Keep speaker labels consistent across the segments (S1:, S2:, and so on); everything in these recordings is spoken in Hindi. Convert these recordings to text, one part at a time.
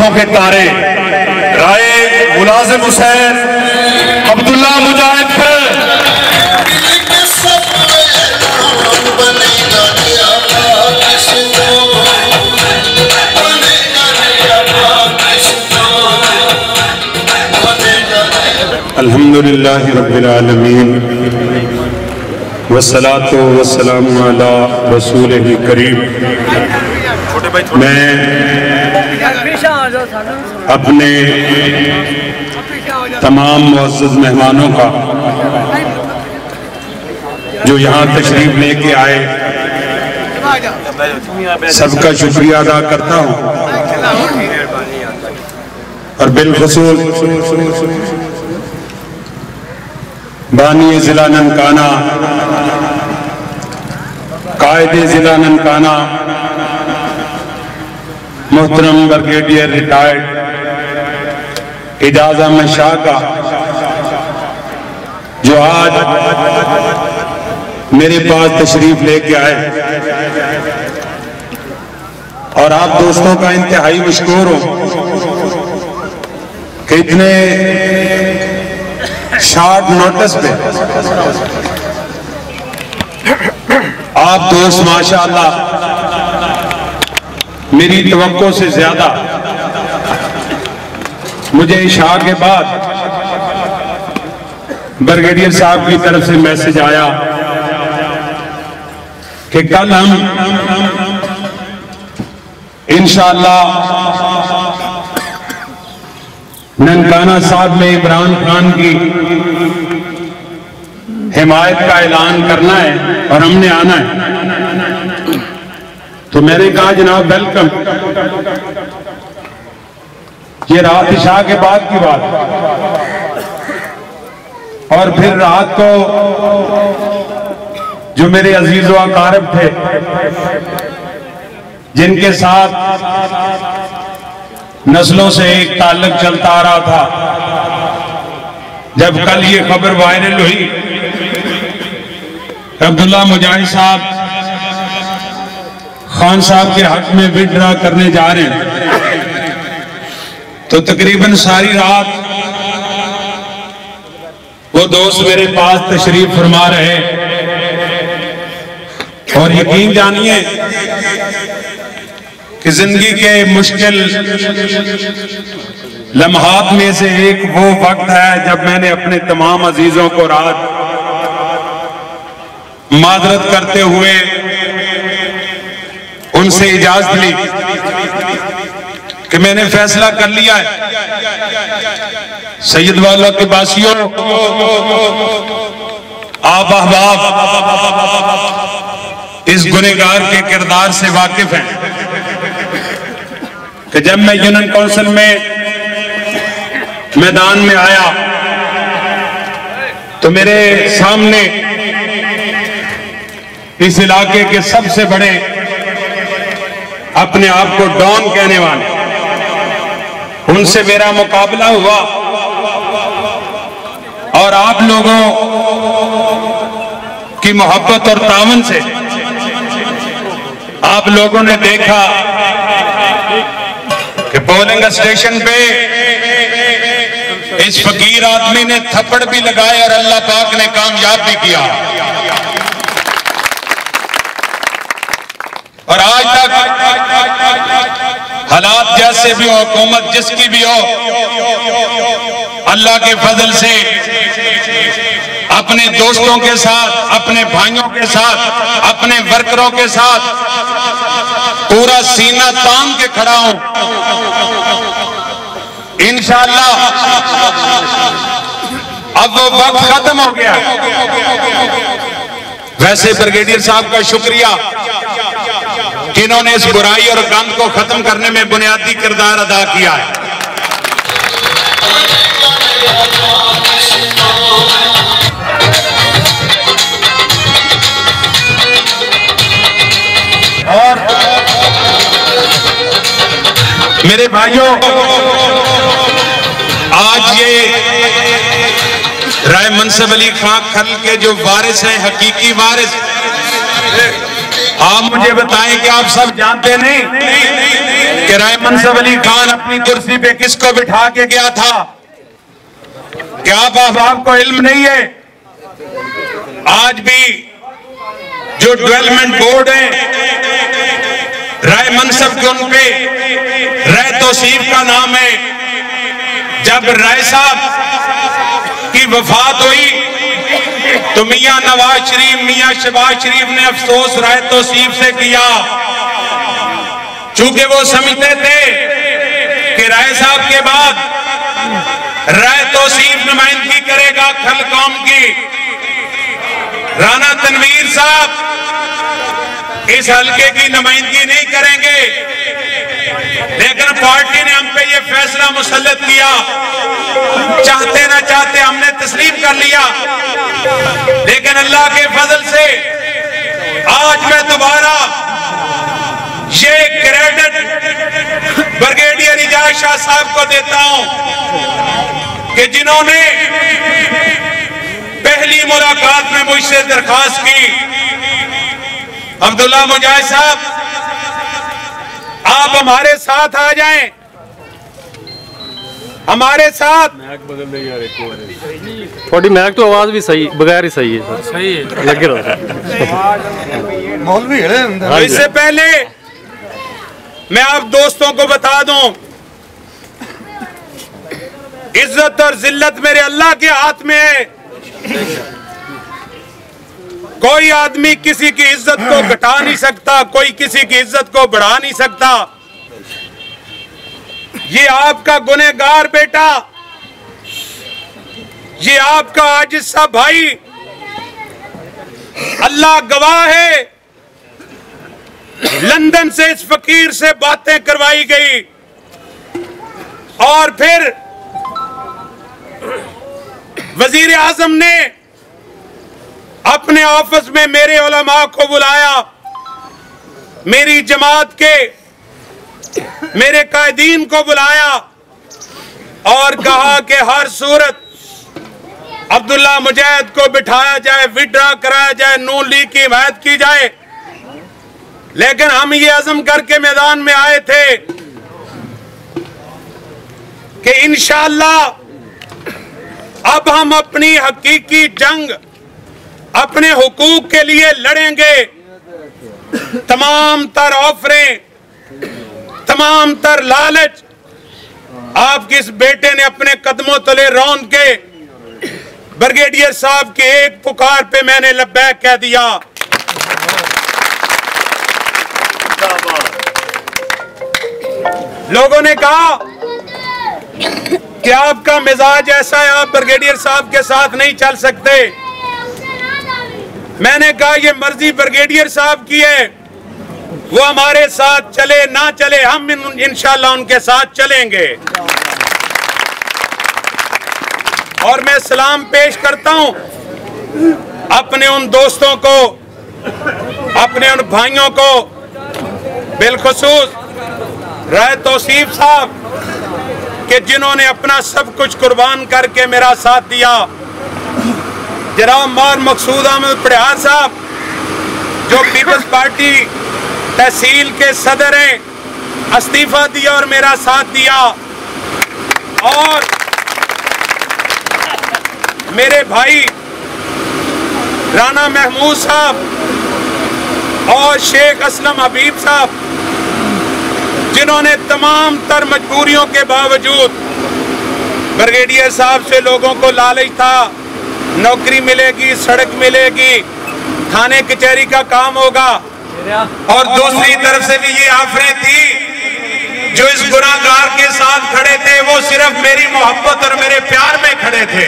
S1: आंखों के तारे राय मुलाजिम हुसैन अब्दुल्ला मुजाहिद है। अल्हम्दुलिल्लाहि रब्बिल आलमीन वस्सलातु वस्सलामु अला रसूलिल करीम। मैं अपने तमाम मुअज़्ज़ज़ मेहमानों का जो यहाँ तशरीफ लेके आए सबका शुक्रिया अदा करता हूँ और बिलखुसूस बानी जिला ननकाना, कायदे जिला ननकाना, मोहतरम ब्रिगेडियर रिटायर्ड एजाज अहमद शाह का जो आज मेरे पास तशरीफ लेके आए और आप दोस्तों का इंतहाई मशकूर हूं कि इतने शॉर्ट नोटिस पे आप दोस्त माशाअल्लाह मेरी तवक्को से ज्यादा मुझे इशा के बाद ब्रिगेडियर साहब की तरफ से मैसेज आया कि कल हम इंशाअल्लाह ननकाना साहब में इमरान खान की हिमायत का ऐलान करना है और हमने आना है। तो मैंने कहा जनाब वेलकम। ये रात इशा के बाद की बात और फिर रात को जो मेरे अजीज व अकारिब थे जिनके साथ नस्लों से एक ताल्लुक चलता आ रहा था, जब कल ये खबर वायरल हुई अब्दुल्ला मुजाहिद साहब खान साहब के हक में विड्रा करने जा रहे हैं, तो तकरीबन सारी रात वो दोस्त मेरे पास तशरीफ फरमा रहे और यकीन जानिए कि जिंदगी के मुश्किल लम्हात में से एक वो वक्त है जब मैंने अपने तमाम अजीजों को रात माजरत करते हुए उनसे इजाजत ली कि मैंने फैसला कर लिया है सैयद वाला के बासियों, आप अहबाब इस गुनहगार के किरदार से वाकिफ हैं कि जब मैं यूनियन काउंसिल में मैदान में आया तो मेरे सामने इस इलाके के सबसे बड़े अपने आप को डॉन कहने वाले उनसे मेरा मुकाबला हुआ और आप लोगों की मोहब्बत और तावन से आप लोगों ने देखा कि पोलिंग स्टेशन पे इस फकीर आदमी ने थप्पड़ भी लगाए और अल्लाह पाक ने कामयाब भी किया। और आज तक हालात जैसे भी हो, हुकूमत जिसकी भी हो, अल्लाह के फजल से अपने दोस्तों के साथ, अपने भाइयों के साथ, अपने वर्करों के साथ पूरा सीना तान के खड़ा हूं। इंशाअल्लाह अब वो वक्त खत्म हो गया। वैसे ब्रिगेडियर साहब का शुक्रिया कि इन्होंने इस बुराई और गंद को खत्म करने में बुनियादी किरदार अदा किया है। और मेरे भाइयों, आज ये राय मनसब अली खां खल के जो वारिस हैं, हकीकी वारिस, आप मुझे बताएं कि आप सब जानते नहीं कि राय मनसब अली खान अपनी कुर्सी पे किसको बिठा के गया था? क्या आपको इल्म नहीं है? आज भी जो डेवलपमेंट बोर्ड है राय मनसब के उन पे राय तौसीफ का नाम है। जब राय साहब की वफात हुई तो मियां नवाज शरीफ, मियां शहबाज शरीफ ने अफसोस राय तौसीफ से किया, चूंकि वो समझते थे कि राय साहब के बाद राय तौसीफ नुमाइंदगी करेगा खल कौम की। राना तनवीर साहब इस हल्के की नुमाइंदगी नहीं करेंगे, लेकिन पार्टी ने हम पे ये फैसला मुसल्लत किया, चाहते ना चाहते हमने तस्लीम कर लिया। लेकिन अल्लाह के फजल से आज मैं दोबारा ये क्रेडिट ब्रिगेडियर इजाज शाह साहब को देता हूं कि जिन्होंने पहली मुलाकात में मुझसे दरखास्त की, अब्दुल्ला मुजाहिद साहब आप हमारे साथ आ जाएं, हमारे साथ।
S2: थोड़ी महक तो आवाज भी सही बगैर ही सही है, सही है लगे रहो।
S1: तो इससे पहले मैं आप दोस्तों को बता दूं, इज्जत और जिल्लत मेरे अल्लाह के हाथ में है। कोई आदमी किसी की इज्जत को घटा नहीं सकता, कोई किसी की इज्जत को बढ़ा नहीं सकता। ये आपका गुनहगार बेटा, ये आपका आजिज़ सा भाई, अल्लाह गवाह है, लंदन से इस फकीर से बातें करवाई गई और फिर वजीर आजम ने अपने ऑफिस में मेरे उलमा को बुलाया, मेरी जमात के मेरे कायदीन को बुलाया और कहा कि हर सूरत अब्दुल्ला मुजाहिद को बिठाया जाए, विड्रा कराया जाए, नून लीग की हिमायत की जाए। लेकिन हम ये अज़म करके मैदान में आए थे कि इंशाअल्लाह अब हम अपनी हकीकी जंग अपने हुकूक के लिए लड़ेंगे। तमाम तर ऑफरें, तमाम तर लालच आपके इस बेटे ने अपने कदमों तले रौंद के ब्रिगेडियर साहब के एक पुकार पे मैंने लब्बैक कह दिया। लोगों ने कहा कि आपका मिजाज ऐसा है, आप ब्रिगेडियर साहब के साथ नहीं चल सकते। मैंने कहा ये मर्जी ब्रिगेडियर साहब की है, वो हमारे साथ चले ना चले, हम इंशाअल्लाह उनके साथ चलेंगे। और मैं सलाम पेश करता हूं अपने उन दोस्तों को, अपने उन भाइयों को, बिलखुसूस राय तौसीफ साहब कि जिन्होंने अपना सब कुछ कुर्बान करके मेरा साथ दिया। जनाब मौलाना मकसूद अहमद पड़ियार साहब जो पीपल्स पार्टी तहसील के सदर हैं, इस्तीफा दिया और मेरा साथ दिया। और मेरे भाई राना महमूद साहब और शेख असलम हबीब साहब जिन्होंने तमाम तर मजबूरियों के बावजूद, ब्रिगेडियर साहब से लोगों को लालच था, नौकरी मिलेगी, सड़क मिलेगी, थाने कचहरी का काम होगा, और दूसरी तरफ से भी ये आफरें थी जो इस गुनाहगार के साथ खड़े थे, वो सिर्फ मेरी मोहब्बत और मेरे प्यार में खड़े थे।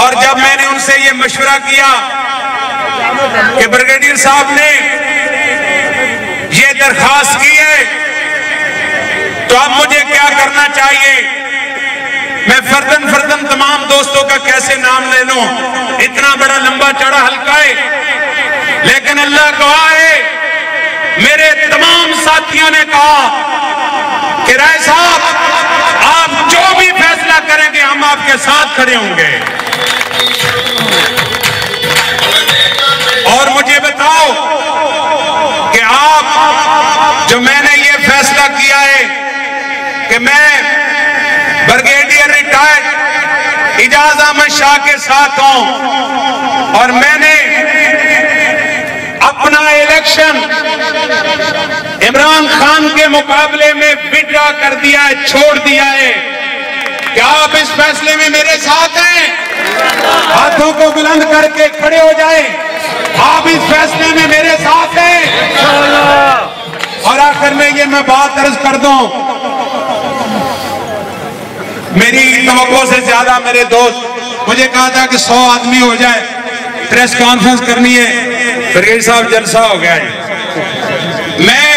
S1: और जब मैंने उनसे ये मशवरा किया कि ब्रिगेडियर साहब ने ये दरखास्त की है तो अब मुझे क्या करना चाहिए, मैं फर्दन फर्दन तमाम दोस्तों का कैसे नाम ले लूं, इतना बड़ा लंबा चौड़ा हल्का है। लेकिन अल्लाह गवाह है, मेरे तमाम साथियों ने कहा कि राय साहब आप जो भी फैसला करेंगे हम आपके साथ खड़े होंगे। बताओ कि आप जो मैंने ये फैसला किया है कि मैं ब्रिगेडियर रिटायर्ड इजाज अहमद शाह के साथ हूं और मैंने अपना इलेक्शन इमरान खान के मुकाबले में विड्रॉ कर दिया है, छोड़ दिया है। क्या आप इस फैसले में मेरे साथ हैं? हाथों को बुलंद करके खड़े हो जाएं। आप इस फैसले में मेरे साथ हैं? और आखिर में ये मैं बात अर्ज कर दूं, मेरी तवक्को से ज्यादा मेरे दोस्त मुझे कहा था कि 100 आदमी हो जाए, प्रेस कॉन्फ्रेंस करनी है। ब्रिगेडियर साहब जलसा हो गया है। मैं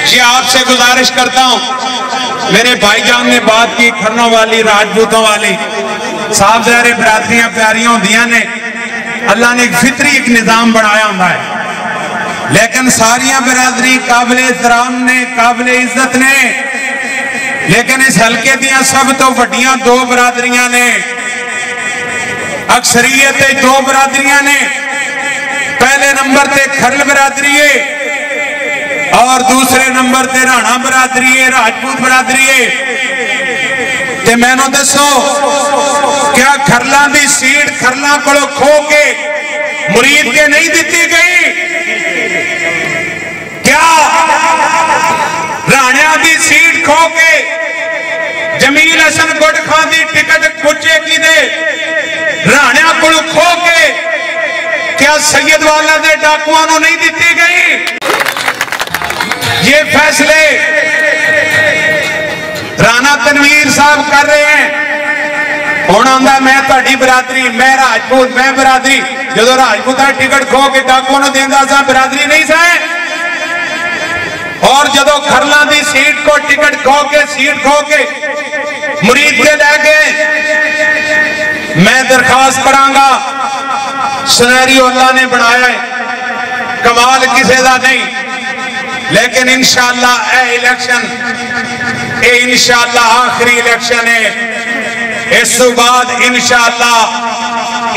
S1: ये आपसे गुजारिश करता हूं, मेरे भाईजान ने बात की खरनों वाली, राजपूतों वाली, साहब ज़ाहिर बरादरियां प्यारियां होंदियां ने, अल्लाह ने एक फितरी एक निजाम बनाया होता है, लेकिन सारियां बरादरी काबिल एहतराम ने, काबिल इज्जत ने, लेकिन इस हल्के दियां सब तो वड्डियां 2 बरादरियां ने, अक्सरियत 2 बरादरियां ने। पहले नंबर ते खरल बरादरी है और दूसरे नंबर ते राणा बरादरी है, राजपूत बरादरी है। ते मैनू दसो, क्या खरला की सीट खरला को खो के मुरीद के नहीं दी गई? क्या राणा की सीट खो के जमील हसन गुड खान की टिकट कुचे की दे राणा को खो के क्या सैयद वाला दे डाकुआं नूं नहीं दी गई? ये फैसले राणा तनवीर साहब कर रहे हैं। हुण आंदा मैं तुहाडी बरादरी, मैं राजपूत, मैं बरादरी। जो राजपूत टिकट खो के डाकुआं नूं देंदा सा, बरादरी नहीं सा। और जो खरला की सीट को टिकट खो के, सीट खो के मुरीद के लैके, मैं दरखास्त करांगा, सिनेरियो अल्लाह ने बनाया है, कमाल किसी का नहीं, लेकिन इंशाअल्लाह ए इलेक्शन इंशाअल्लाह आखिरी इलेक्शन है। इस बाद इंशाअल्लाह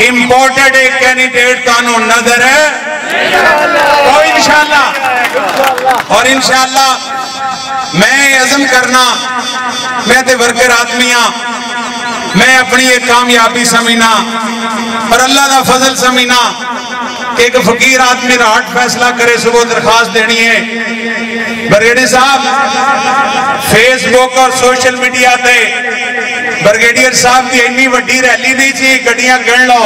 S1: इंपोर्टेड एक कैंडिडेट तानू नजर है और इंशाअल्लाह, और इंशाअल्लाह मैं अज़म करना, मैं तो वर्कर आदमी हाँ, मैं अपनी एक कामयाबी समझना और अल्लाह का फजल समझना कि एक फकीर आदमी राट फैसला करे, सुबह दरखास्त देनी है। ब्रिगेडियर साहब फेसबुक और सोशल मीडिया पे ब्रिगेडियर साहब की इन्नी वड्डी रैली नहीं थी, गड्डियां गिन लो,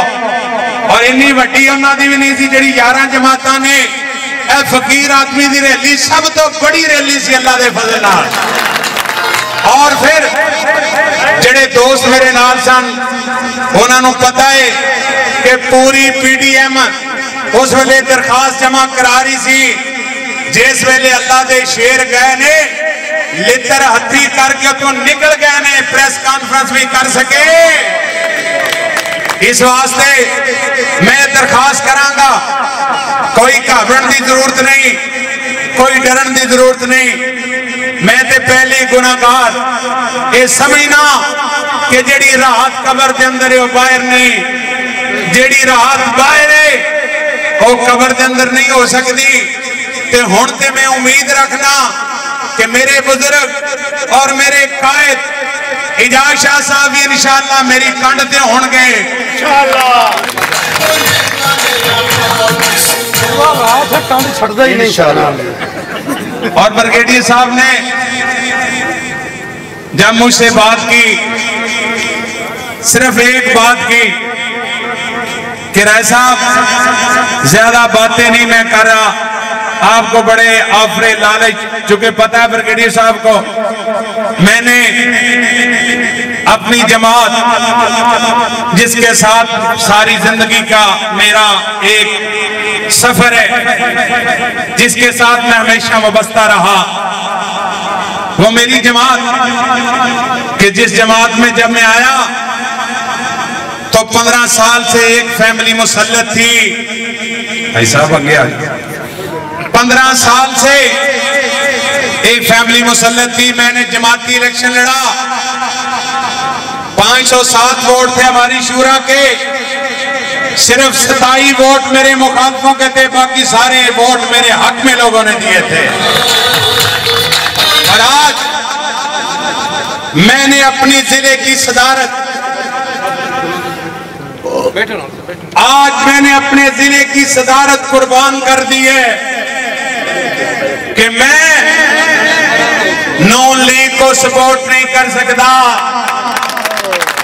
S1: और इन्नी वड्डी उन्होंने भी नहीं थी जी 11 जमातां ने। ए फकीर आदमी की रैली सब तो बड़ी रैली सी अल्लाह के फजल नाल। और फिर जेडे दोस्त मेरे नाल सन उन्होंने पता है कि पूरी PDM उस वेले दरखास्त जमा करा रही सी जिस वेले अल्लाह के शेर गए ने लितर हथी करके तो निकल गए ने, प्रेस कॉन्फ्रेंस भी कर सके। इस वास्ते मैं दरखास्त करांगा, कोई घबराने की जरूरत नहीं, कोई डरन की जरूरत नहीं। मैं तो पहले गुनाहगार ये समझना कि जेड़ी राहत कबर के अंदर है वो बाहर नहीं, जेड़ी राहत बाहर है वो कबर के अंदर नहीं हो सकती। ते हुण ते मैं उम्मीद रखना कि मेरे बुजुर्ग और मेरे कायद इजाज शाह साहब भी इंशाअल्लाह मेरी कंड ते होणगे इंशाअल्लाह।
S2: छड़दा ही नहीं इंशाअल्लाह।
S1: और ब्रिगेडियर साहब ने जब मुझसे बात की, सिर्फ एक बात की कि राय साहब ज्यादा बातें नहीं मैं कर रहा, आपको बड़े आफरे लालच, चूंकि पता है ब्रिगेडियर साहब को मैंने अपनी जमात जिसके साथ सारी जिंदगी का मेरा एक सफर है, जिसके साथ मैं हमेशा वाबस्ता रहा, वो मेरी जमात कि जिस जमात में जब मैं आया तो 15 साल से एक फैमिली मुसल्लत थी। ऐसा बन गया 15 साल से एक फैमिली मुसल्लत थी। मैंने जमाती इलेक्शन लड़ा, 507 वोट थे हमारी शूरा के, सिर्फ 27 वोट मेरे मुखालफों के थे, बाकी सारे वोट मेरे हक में लोगों ने दिए थे। और आज मैंने अपनी जिले की सदारत, आज मैंने अपने जिले की सदारत कुर्बान कर दी है कि मैं नून लीग को सपोर्ट नहीं कर सकता।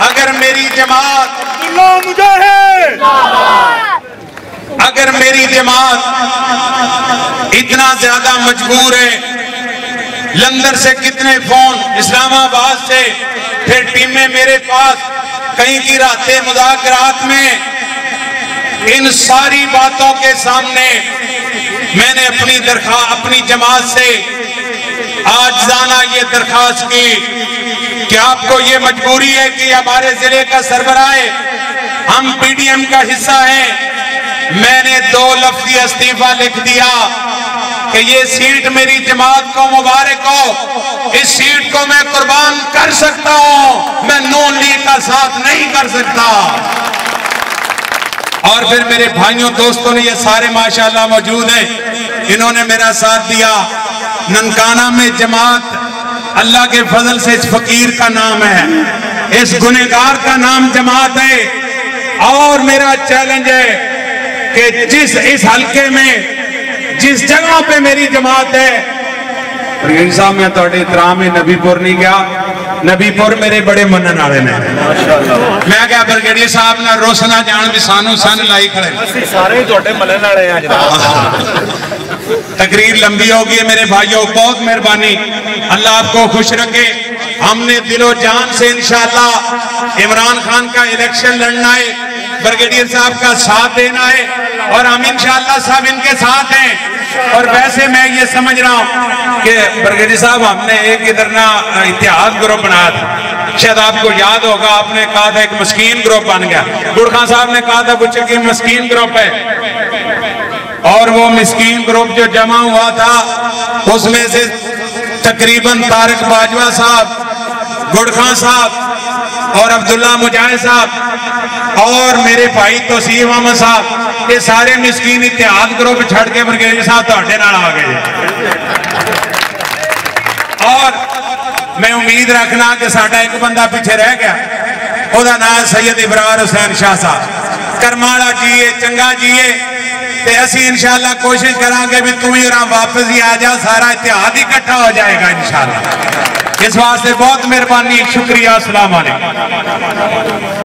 S1: अगर मेरी जमात, अगर मेरी जमात इतना ज्यादा मजबूर है, लंदन से कितने फोन, इस्लामाबाद से, फिर टीमें मेरे पास, कहीं की रातें मुज़ाकरात में, इन सारी बातों के सामने मैंने अपनी जमात से आज जाना ये दरखास्त की कि आपको ये मजबूरी है कि हमारे जिले का सरबराह है, हम पीडीएम का हिस्सा हैं। मैंने 2 लफ्ज़ी इस्तीफा लिख दिया कि ये सीट मेरी जमात को मुबारक हो, इस सीट को मैं कुर्बान कर सकता हूं, मैं नून लीग का साथ नहीं कर सकता। और फिर मेरे भाइयों दोस्तों ने, ये सारे माशाल्लाह मौजूद हैं, इन्होंने मेरा साथ दिया। ननकाना में जमात अल्लाह के फजल से इस फकीर का नाम है, इस गुनहगार का नाम जमात है। और मेरा चैलेंज है कि जिस इस हल्के में जिस जगह पे मेरी जमात है, ब्रिगेडियर साहब मैं थोड़े इतराम में नबीपुर नहीं गया, नबीपुर मेरे बड़े मनन वाले ने, मैं क्या ब्रिगेडियर साहब ना रोसना जान भी सानू सन लाई खड़े
S3: सारे थोड़े मनन वाले हैं जनाब।
S1: तकरीर लंबी होगी है मेरे भाइयों, बहुत मेहरबानी, अल्लाह आपको खुश रखे। हमने दिलो जान से इंशाअल्लाह इमरान खान का इलेक्शन लड़ना है, ब्रिगेडियर साहब का साथ देना है, और हम इंशाअल्लाह सब इनके साथ हैं। और वैसे मैं ये समझ रहा हूँ कि ब्रिगेडियर साहब हमने एक इधर ना इतिहाद ग्रुप बनाया था, शायद आपको याद होगा, आपने कहा था एक मस्कीन ग्रुप बन गया, गुड़खा साहब ने कहा था बुच्चे की मस्कीन ग्रुप है, और वो मिस्कीन ग्रुप जो जमा हुआ था उसमें से तकरीबन तारिक बाजवा साहब, गुड़खा साहब और अब्दुल्ला मुजाहिद साहब और मेरे भाई तोसीफ अहमद साहब, ये सारे मिस्कीन इत्तेहाद ग्रुप छड़ के ब्रिगेडियर साहब तुहाडे नाल आ गए। और मैं उम्मीद रखना कि साडा एक बंदा पीछे रह गया, ओदा नाम सैयद इब्रार हुसैन शाह साहब, करमाड़ा जीए, चंगा जीए, ते असी इंशाअल्लाह कोशिश करांगे भी तू ही वापस ही आ जा, सारा इत्तेहाद इकट्ठा हो जाएगा इंशाअल्लाह। इस वास्ते बहुत मेहरबानी, शुक्रिया, अस्सलाम वालेकुम।